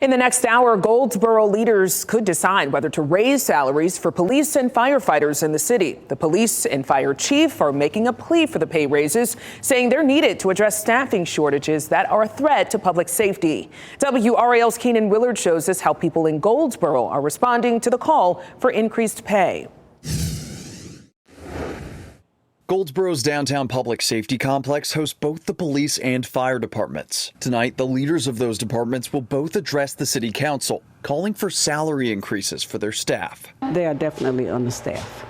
In the next hour, Goldsboro leaders could decide whether to raise salaries for police and firefighters in the city. The police and fire chief are making a plea for the pay raises, saying they're needed to address staffing shortages that are a threat to public safety. WRAL's Keenan Willard shows us how people in Goldsboro are responding to the call for increased pay. Goldsboro's downtown public safety complex hosts both the police and fire departments. Tonight, the leaders of those departments will both address the city council, calling for salary increases for their staff. They are definitely understaffed.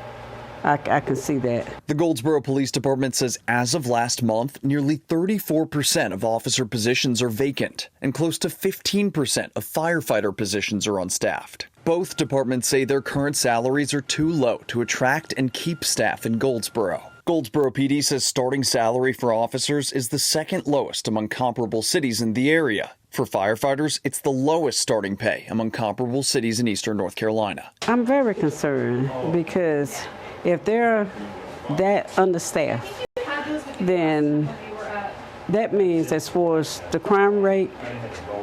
I can see that. The Goldsboro Police Department says as of last month, nearly 34% of officer positions are vacant, and close to 15% of firefighter positions are unstaffed. Both departments say their current salaries are too low to attract and keep staff in Goldsboro. Goldsboro PD says starting salary for officers is the second lowest among comparable cities in the area. For firefighters, it's the lowest starting pay among comparable cities in eastern North Carolina. I'm very concerned because if they're that understaffed, then that means as far as the crime rate,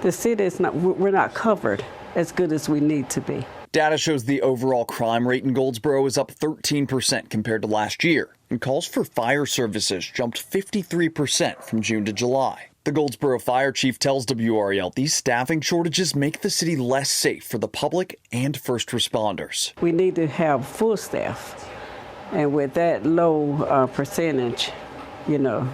the city is not, we're not covered as good as we need to be. Data shows the overall crime rate in Goldsboro is up 13% compared to last year, and calls for fire services jumped 53% from June to July. The Goldsboro fire chief tells WRAL these staffing shortages make the city less safe for the public and first responders. We need to have full staff, and with that low percentage, you know,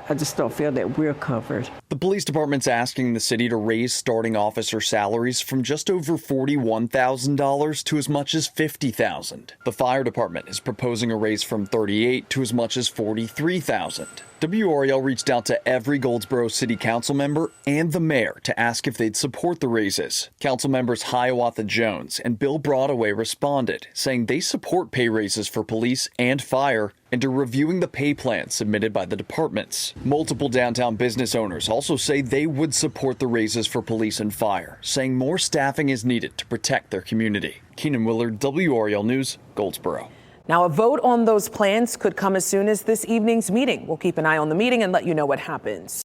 I just don't feel that we're covered. The police department's asking the city to raise starting officer salaries from just over $41,000 to as much as $50,000. The fire department is proposing a raise from $38,000 to as much as $43,000. WRAL reached out to every Goldsboro City Council member and the mayor to ask if they'd support the raises. Council members Hiawatha Jones and Bill Broadaway responded, saying they support pay raises for police and fire and are reviewing the pay plans submitted by the departments. Multiple downtown business owners also say they would support the raises for police and fire, saying more staffing is needed to protect their community. Keenan Willard, WRAL News, Goldsboro. Now, a vote on those plans could come as soon as this evening's meeting. We'll keep an eye on the meeting and let you know what happens.